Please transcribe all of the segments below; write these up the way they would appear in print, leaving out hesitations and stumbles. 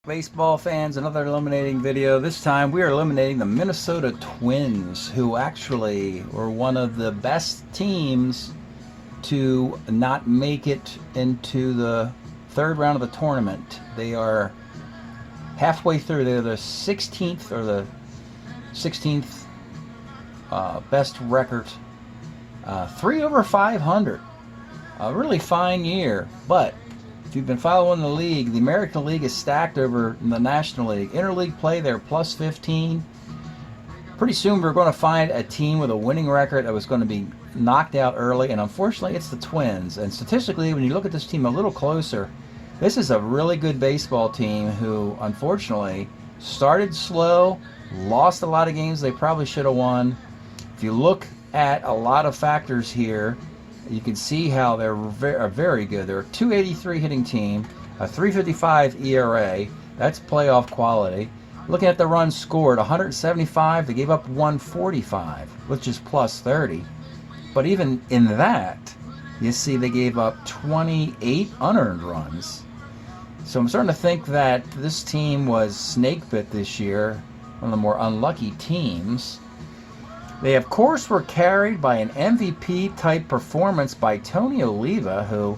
Baseball fans, another eliminating video. This time we are eliminating the Minnesota Twins, who actually were one of the best teams to not make it into the third round of the tournament. They are halfway through. They're the 16th or the 16th best record. 3 over 500. A really fine year, but if you've been following the league, the American League is stacked over the National League. Interleague play, they're plus 15. Pretty soon we're going to find a team with a winning record that was going to be knocked out early, and unfortunately it's the Twins. And statistically, when you look at this team a little closer, this is a really good baseball team who unfortunately started slow, lost a lot of games they probably should have won. If you look at a lot of factors here, you can see how they're very good. They're a 283 hitting team, a 355 ERA. That's playoff quality. Looking at the runs scored, 175. They gave up 145, which is plus 30. But even in that, you see they gave up 28 unearned runs. So I'm starting to think that this team was snake bit this year, one of the more unlucky teams. They, of course, were carried by an MVP-type performance by Tony Oliva, who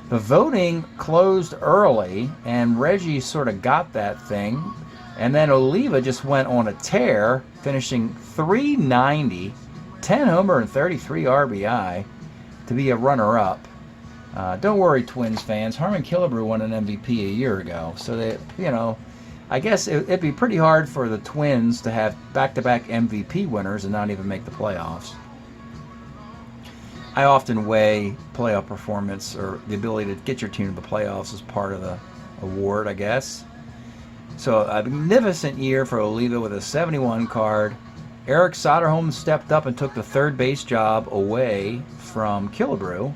the voting closed early, and Reggie sort of got that thing. And then Oliva just went on a tear, finishing .390, 10 homer and 33 RBI to be a runner-up. Don't worry, Twins fans. Harmon Killebrew won an MVP a year ago. So, they, I guess it'd be pretty hard for the Twins to have back-to-back MVP winners and not even make the playoffs. I often weigh playoff performance or the ability to get your team to the playoffs as part of the award, I guess. So a magnificent year for Oliva with a 71 card. Eric Soderholm stepped up and took the third base job away from Killebrew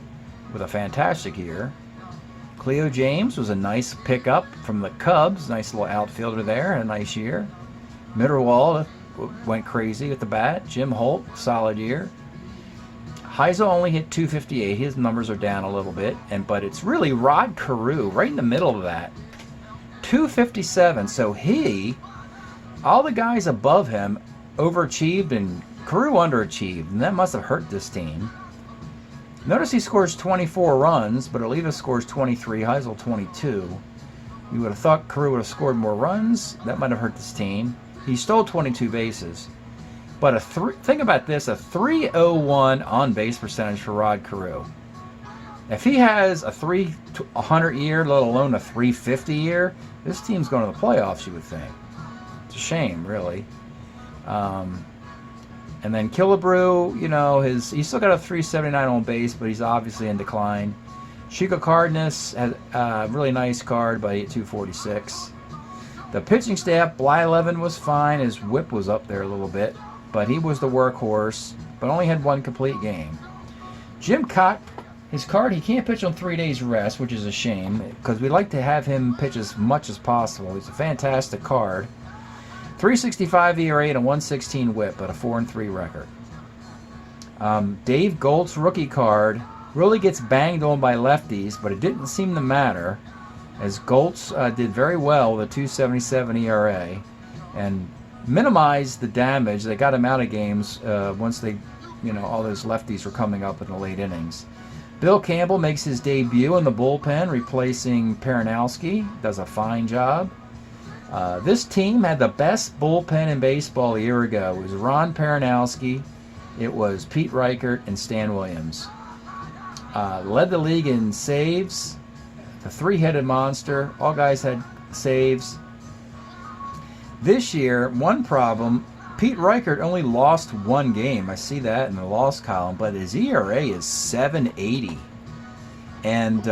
with a fantastic year. Cleo James was a nice pickup from the Cubs. Nice little outfielder there, a nice year. Mitterwald went crazy with the bat. Jim Holt, solid year. Heisel only hit .258. His numbers are down a little bit, but it's really Rod Carew right in the middle of that. .257. So all the guys above him overachieved and Carew underachieved, and that must have hurt this team. Notice he scores 24 runs, but Oliva scores 23, Heisel 22. You would have thought Carew would have scored more runs. That might have hurt this team. He stole 22 bases. But think about this, a .301 on-base percentage for Rod Carew. If he has a 300 year, let alone a 350 year, this team's going to the playoffs, you would think. It's a shame, really. And then Killebrew, he's still got a 379 on base, but he's obviously in decline. Chico Cardenas had a really nice card, but he hit .246. The pitching staff, Blyleven was fine. His whip was up there a little bit, but he was the workhorse, but only had one complete game. Jim Cott, his card, he can't pitch on 3 days rest, which is a shame, because we like to have him pitch as much as possible. He's a fantastic card. 365 ERA and a 116 whip, but a 4-3 record. Dave Golt's rookie card really gets banged on by lefties, but it didn't seem to matter, as Goltz did very well with a 277 ERA and minimized the damage. They got him out of games once they, all those lefties were coming up in the late innings. Bill Campbell makes his debut in the bullpen, replacing Peranowski. Does a fine job. This team had the best bullpen in baseball a year ago. It was Ron Peranowski, it was Pete Reichert, and Stan Williams. Led the league in saves, the three-headed monster. All guys had saves. This year, one problem, Pete Reichert only lost one game. I see that in the loss column, but his ERA is .780. And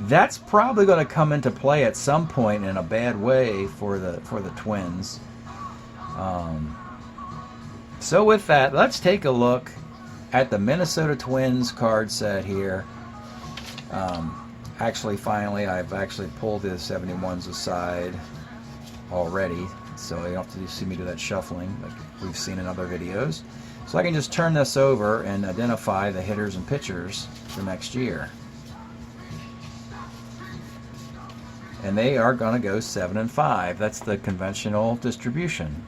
that's probably going to come into play at some point in a bad way for the Twins. So with that, let's take a look at the Minnesota Twins card set here. Finally, I've actually pulled the 71s aside already, so you don't have to see me do that shuffling like we've seen in other videos. So I can just turn this over and identify the hitters and pitchers for next year. and they are going to go 7 and 5. That's the conventional distribution.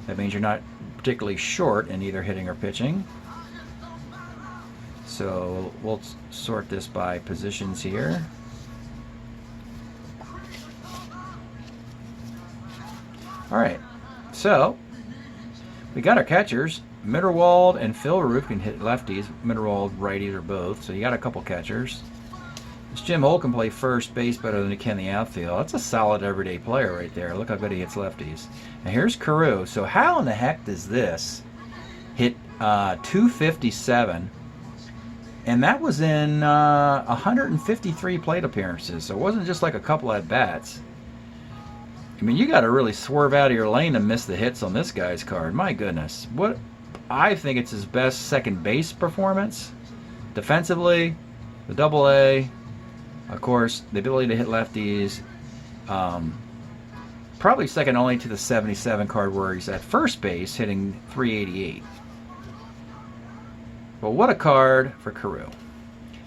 That means you're not particularly short in either hitting or pitching. So we'll sort this by positions here. All right, so we got our catchers. Mitterwald and Philruth can hit lefties. Mitterwald righties or both, so you got a couple catchers. This Jim Holt can play first base better than he can the outfield. That's a solid everyday player right there. Look how good he hits lefties. Now here's Carew. So how in the heck does this hit 257? And that was in 153 plate appearances. So it wasn't just like a couple at bats. I mean, you got to really swerve out of your lane to miss the hits on this guy's card. My goodness. What? I think it's his best second base performance. Defensively, the AA, of course, the ability to hit lefties. Probably second only to the 77 card where he's at first base hitting 388. But what a card for Carew.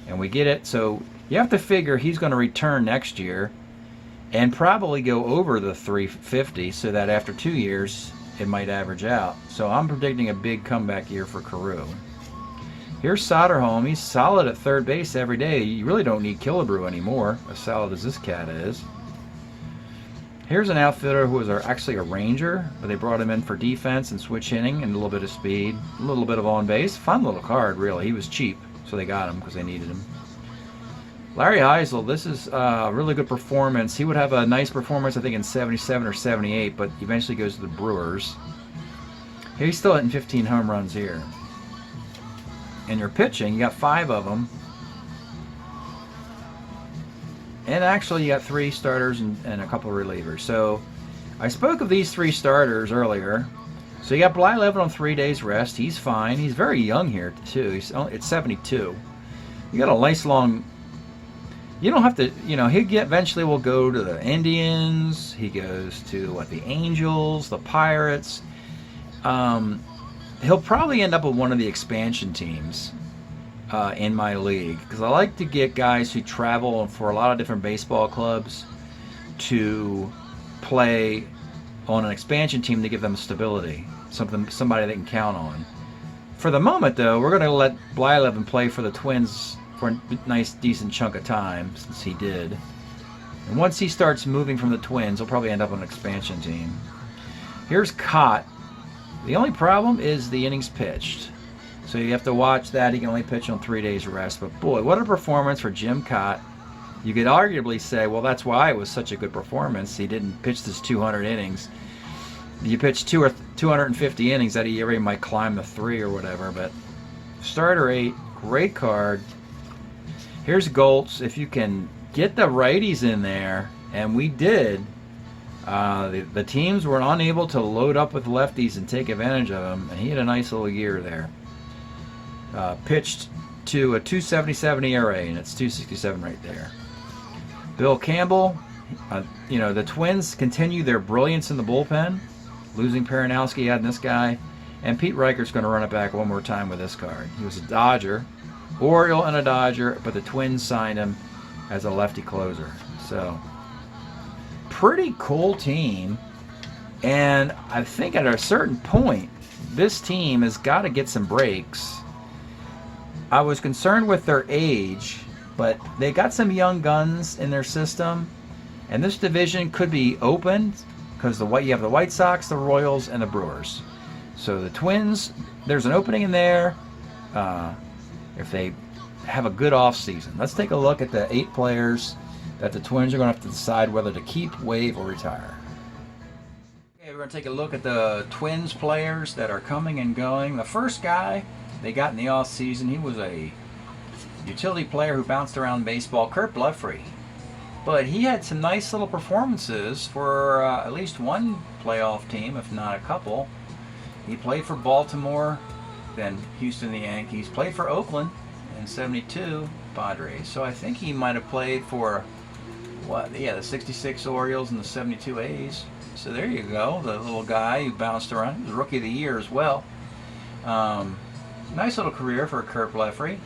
And we get it. So you have to figure he's going to return next year and probably go over the 350 so that after 2 years it might average out. So I'm predicting a big comeback year for Carew. Here's Soderholm. He's solid at third base every day. You really don't need Killebrew anymore, as solid as this cat is. Here's an outfielder who was actually a Ranger, but they brought him in for defense and switch hitting and a little bit of speed, a little bit of on base. Fun little card, really. He was cheap, so they got him because they needed him. Larry Heisel, this is a really good performance. He would have a nice performance, I think, in 77 or 78, but eventually goes to the Brewers. He's still hitting 15 home runs here. And you're pitching, you got 5 of them. And actually, you got 3 starters and a couple of relievers. So I spoke of these 3 starters earlier. So you got Blyleven on 3 days rest. He's fine. He's very young here, too. It's 72. You got a nice long... You don't have to, he eventually will go to the Indians. He goes to, the Angels, the Pirates. He'll probably end up with one of the expansion teams in my league. Because I like to get guys who travel for a lot of different baseball clubs to play on an expansion team to give them stability. Somebody they can count on. For the moment, though, we're going to let Blyleven play for the Twins for a nice, decent chunk of time, since he did. And once he starts moving from the Twins, he'll probably end up on an expansion team. Here's Cott. The only problem is the innings pitched. So you have to watch that. He can only pitch on 3 days rest. But boy, what a performance for Jim Cott. You could arguably say, well, that's why it was such a good performance. He didn't pitch this 200 innings. You pitch 250 innings, that he already might climb the 3 or whatever. But starter 8, great card. Here's Goltz. If you can get the righties in there, and we did, the teams were unable to load up with lefties and take advantage of them, and he had a nice little year there. Pitched to a 277 ERA, and it's 267 right there. Bill Campbell, the Twins continue their brilliance in the bullpen, losing Peranowski, adding this guy, and Pete Reichert's going to run it back one more time with this card. He was a Dodger. Oriole and a Dodger, but the Twins signed him as a lefty closer. So, pretty cool team. And I think at a certain point, this team has got to get some breaks. I was concerned with their age, but they got some young guns in their system. And this division could be opened because you have the White Sox, the Royals, and the Brewers. So the Twins, there's an opening in there. If they have a good offseason. Let's take a look at the 8 players that the Twins are going to have to decide whether to keep, waive, or retire. Okay, we're going to take a look at the Twins players that are coming and going. The first guy they got in the offseason, he was a utility player who bounced around baseball, Kurt Blefrey. But he had some nice little performances for at least one playoff team, if not a couple. He played for Baltimore, then Houston, the Yankees, played for Oakland in 72, Padres. So I think he might have played for, the 66 Orioles and the 72 A's. So there you go, the little guy who bounced around. He was Rookie of the Year as well. Nice little career for Kurt Blefrey.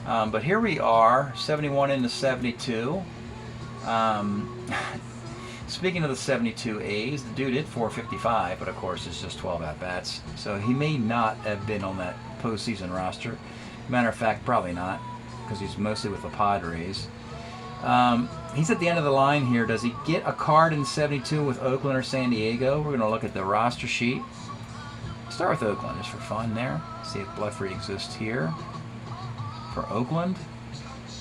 But here we are, 71 into 72. Speaking of the 72 A's, the dude hit 455, but of course it's just 12 at-bats. So he may not have been on that postseason roster. Matter of fact, probably not, because he's mostly with the Padres. He's at the end of the line here. Does he get a card in 72 with Oakland or San Diego? We're going to look at the roster sheet. Start with Oakland just for fun there. See if Blefary exists here for Oakland.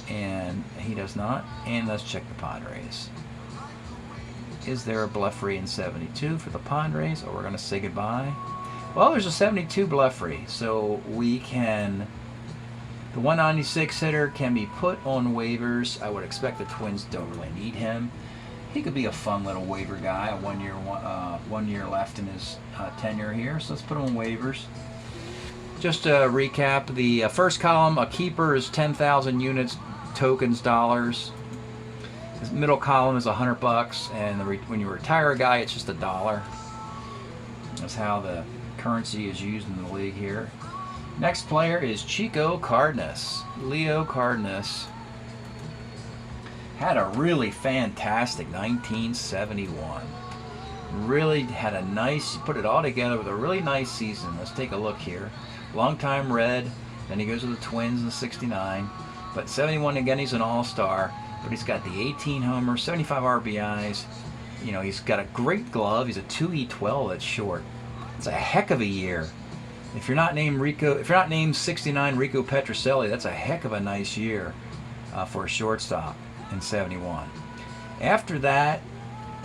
And he does not. And let's check the Padres. Is there a Blefary in 72 for the Padres? Or we're going to say goodbye? Well, there's a 72 Blefary. So we can... The 196 hitter can be put on waivers. I would expect the Twins don't really need him. He could be a fun little waiver guy. 1 year left in his tenure here. So let's put him on waivers. Just to recap, the first column, a keeper is 10,000 units, tokens, dollars. The middle column is $100, and when you retire a guy, it's just $1. That's how the currency is used in the league here. Next player is Chico Cardenas. Leo Cardenas had a really fantastic 1971. Really had a nice, put it all together with a really nice season. Let's take a look here. Longtime Red, then he goes to the Twins in '69. But 71 again, he's an all-star. But he's got the 18 homers, 75 RBIs. You know, he's got a great glove. He's a 2E12 that's short. It's a heck of a year. If you're not named 69 Rico Petrocelli, that's a heck of a nice year for a shortstop in 71. After that,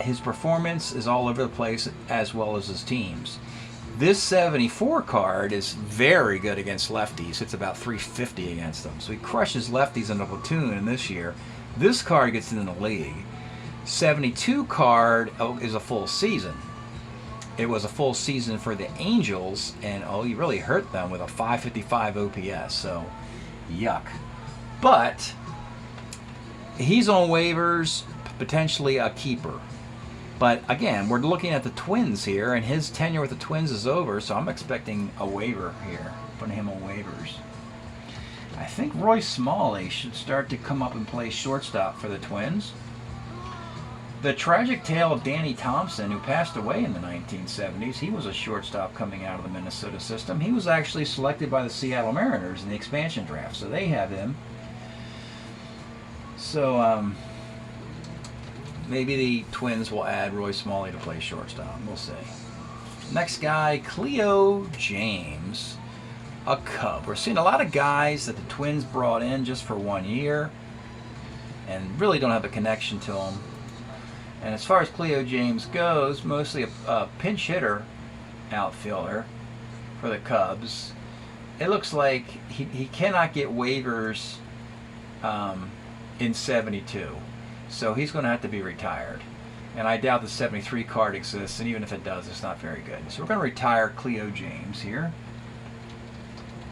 his performance is all over the place, as well as his teams. This 74 card is very good against lefties. It's about 350 against them. So he crushes lefties in the platoon in this year. This card gets in the league. 72 card is a full season. It was a full season for the Angels, and he really hurt them with a 555 OPS, so yuck. But he's on waivers, potentially a keeper. But again, we're looking at the Twins here, and his tenure with the Twins is over, so I'm expecting a waiver here, putting him on waivers. I think Roy Smalley should start to come up and play shortstop for the Twins. The tragic tale of Danny Thompson, who passed away in the 1970s, he was a shortstop coming out of the Minnesota system. He was actually selected by the Seattle Mariners in the expansion draft, so they have him. So maybe the Twins will add Roy Smalley to play shortstop. We'll see. Next guy, Cleo James, a Cub. We're seeing a lot of guys that the Twins brought in just for 1 year and really don't have a connection to them. And as far as Cleo James goes, mostly a pinch hitter outfielder for the Cubs. It looks like he cannot get waivers in 72. So he's going to have to be retired. And I doubt the 73 card exists, and even if it does, it's not very good. So we're going to retire Cleo James here.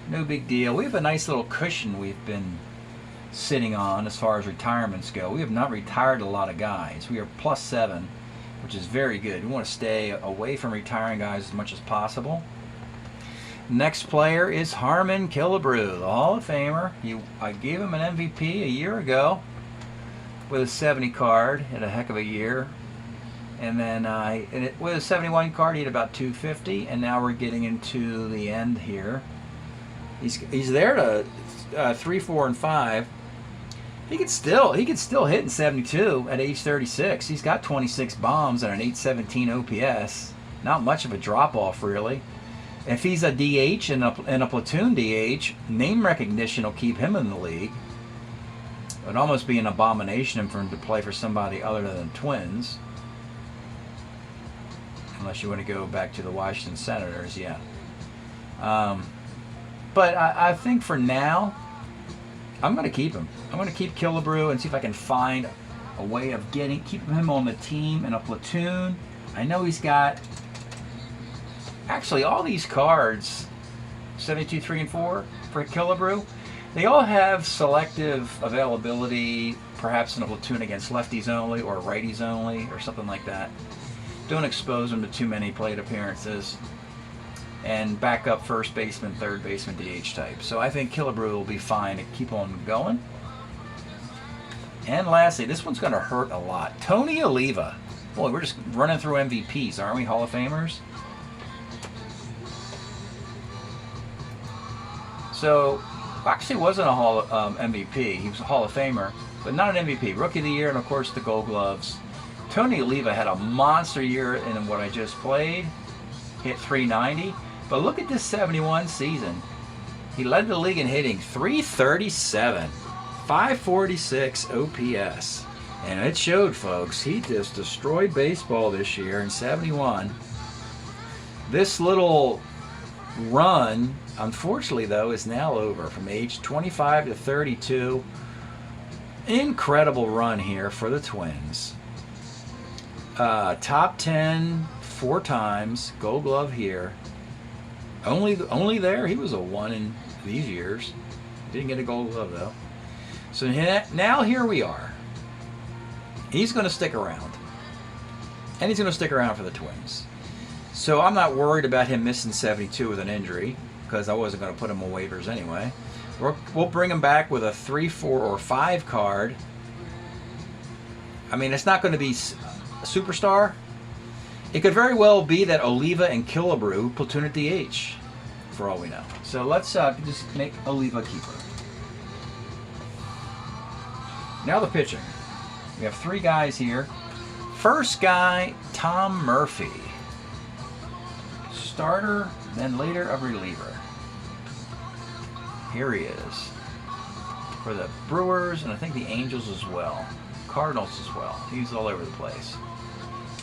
No big deal. We have a nice little cushion we've been sitting on as far as retirements go. We have not retired a lot of guys. We are +7, which is very good. We want to stay away from retiring guys as much as possible. Next player is Harmon Killebrew, the Hall of Famer. I gave him an MVP a year ago with a 70 card. Had a heck of a year. And then with a 71 card, he had about 250. And now we're getting into the end here. He's there to 3, 4, and 5. He could still hit in 72 at age 36. He's got 26 bombs and an 817 OPS. Not much of a drop off, really. If he's a DH and a platoon DH, name recognition will keep him in the league. It would almost be an abomination for him to play for somebody other than the Twins, unless you want to go back to the Washington Senators, yeah. But I think for now, I'm going to keep him. I'm going to keep Killebrew and see if I can find a way of keeping him on the team in a platoon. I know he's got, actually all these cards, 72, 3, and 4 for Killebrew, they all have selective availability, perhaps in a platoon against lefties only or righties only or something like that. Don't expose them to too many plate appearances. And backup first baseman, third baseman, DH type. So I think Killebrew will be fine to keep on going. And lastly, this one's going to hurt a lot. Tony Oliva. Boy, we're just running through MVPs, aren't we? Hall of Famers. So, actually wasn't a MVP. He was a Hall of Famer, but not an MVP. Rookie of the Year, and of course the Gold Gloves. Tony Oliva had a monster year in what I just played. Hit 390. But look at this 71 season. He led the league in hitting, 337, 546 OPS. And it showed, folks. He just destroyed baseball this year in 71. This little run, unfortunately, though, is now over from age 25 to 32. Incredible run here for the Twins. Top 10 4 times, Gold Glove here. Only there, he was a 1 in these years. Didn't get a Gold Glove though. So now here we are. He's going to stick around. And he's going to stick around for the Twins. So I'm not worried about him missing 72 with an injury, because I wasn't going to put him on waivers anyway. We'll bring him back with a 3, 4, or 5 card. I mean, it's not going to be a superstar. It could very well be that Oliva and Killebrew platoon at DH, for all we know. So let's just make Oliva keeper. Now the pitching. We have 3 guys here. First guy, Tom Murphy. Starter, then later a reliever. Here he is. For the Brewers, and I think the Angels as well. Cardinals as well. He's all over the place.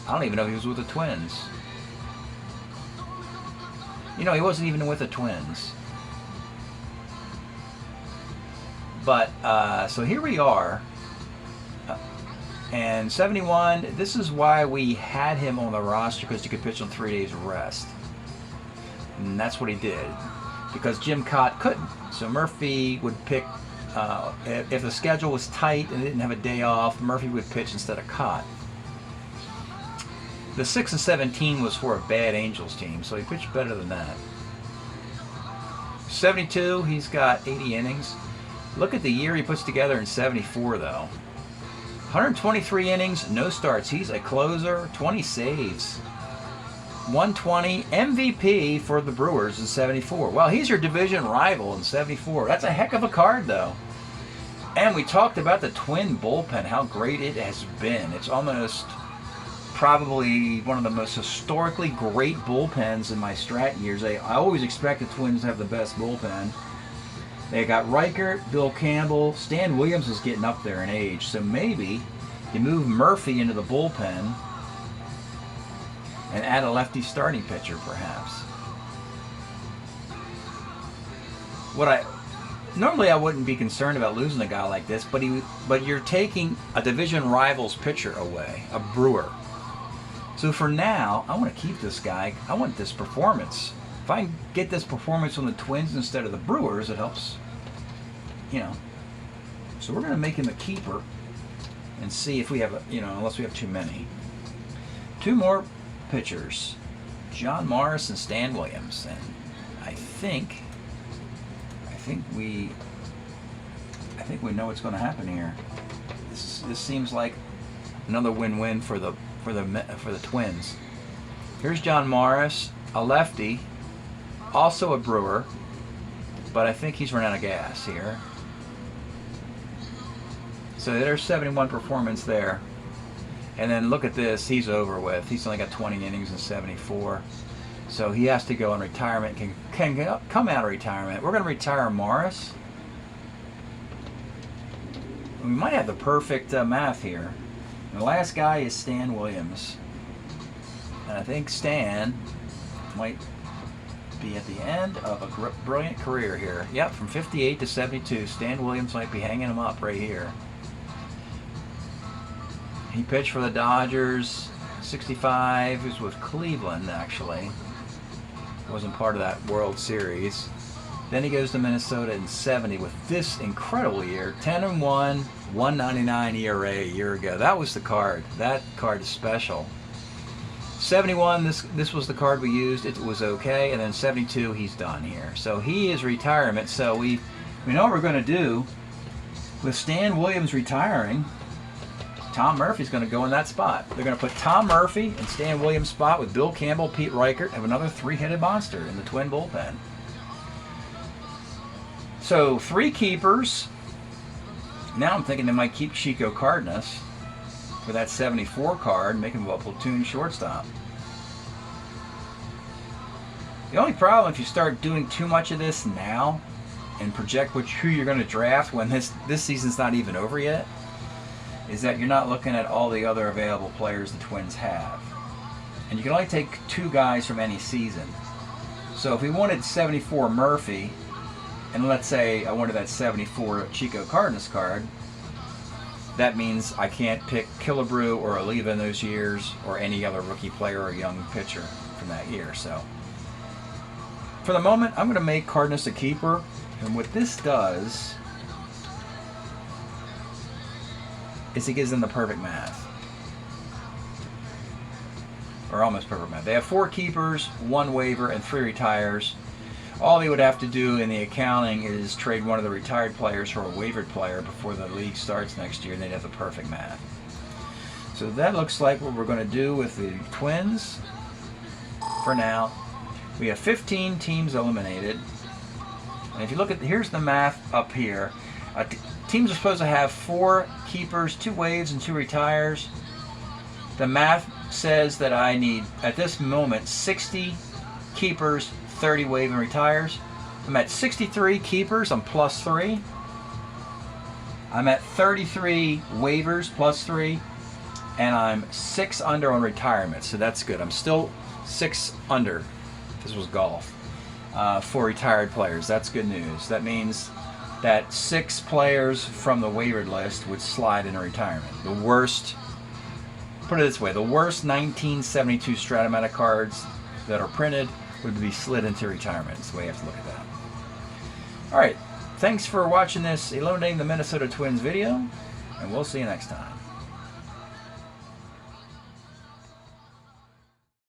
I don't even know if he was with the Twins. You know, he wasn't even with the Twins. But, so here we are. And 71, this is why we had him on the roster, because he could pitch on 3 days rest. And that's what he did. Because Jim Cott couldn't. So Murphy would pick, if the schedule was tight and didn't have a day off, Murphy would pitch instead of Cott. The 6 and 17 was for a bad Angels team, so he pitched better than that. 72, he's got 80 innings. Look at the year he puts together in 74, though. 123 innings, no starts. He's a closer, 20 saves. 120, MVP for the Brewers in 74. Well, he's your division rival in 74. That's a heck of a card, though. And we talked about the Twin bullpen, how great it has been. It's almost probably one of the most historically great bullpens in my Strat years. I always expect the Twins to have the best bullpen. They got Riker, Bill Campbell, Stan Williams is getting up there in age, so maybe you move Murphy into the bullpen and add a lefty starting pitcher, perhaps. Normally I wouldn't be concerned about losing a guy like this, but you're taking a division rival's pitcher away, a Brewer. So for now, I want to keep this guy. I want this performance. If I can get this performance from the Twins instead of the Brewers, it helps, you know. So we're going to make him a keeper and see if we have, unless we have too many. 2 more pitchers, John Morris and Stan Williams. And I think we know what's going to happen here. This seems like another win-win for the Twins. Here's John Morris, a lefty, also a Brewer, but I think he's run out of gas here. So there's 71 performance there. And then look at this, he's over with. He's only got 20 innings in 74. So he has to go in retirement, can come out of retirement. We're going to retire Morris. We might have the perfect math here. And the last guy is Stan Williams. And I think Stan might be at the end of a brilliant career here. Yep, from 58 to 72, Stan Williams might be hanging him up right here. He pitched for the Dodgers, 65. He was with Cleveland, actually. Wasn't part of that World Series. Then he goes to Minnesota in 70 with this incredible year. 10-1, 1.99 ERA a year ago. That was the card. That card is special. 71, this was the card we used. It was okay. And then 72, he's done here. So he is retirement. So we know what we're going to do. With Stan Williams retiring, Tom Murphy's going to go in that spot. They're going to put Tom Murphy in Stan Williams' spot with Bill Campbell, Pete Reichert, have another three-headed monster in the Twin bullpen. So 3 keepers. Now I'm thinking they might keep Chico Cardenas for that 74 card, make him a platoon shortstop. The only problem if you start doing too much of this now and project who you're going to draft when this season's not even over yet, is that you're not looking at all the other available players the Twins have. And you can only take 2 guys from any season. So if we wanted 74 Murphy, and let's say I wanted that 74 Chico Cardenas card, that means I can't pick Killebrew or Oliva in those years, or any other rookie player or young pitcher from that year. So for the moment, I'm going to make Cardenas a keeper. And what this does is it gives them the perfect math. Or almost perfect math. They have 4 keepers, 1 waiver, and 3 retires. All they would have to do in the accounting is trade one of the retired players for a waived player before the league starts next year, and they'd have the perfect math. So that looks like what we're going to do with the Twins for now. We have 15 teams eliminated. And if you look at, here's the math up here. Teams are supposed to have 4 keepers, 2 waives, and 2 retires. The math says that I need, at this moment, 60 keepers, 30 waive and retires. I'm at 63 keepers, I'm plus 3. I'm at 33 waivers, plus 3. And I'm 6 under on retirement, so that's good. I'm still 6 under. This was golf. For retired players, that's good news. That means that 6 players from the waivered list would slide into retirement. The worst, put it this way, the worst 1972 Strat-O-Matic cards that are printed would be slid into retirement. That's the way you have to look at that. All right, thanks for watching this Eliminating the Minnesota Twins video, and we'll see you next time.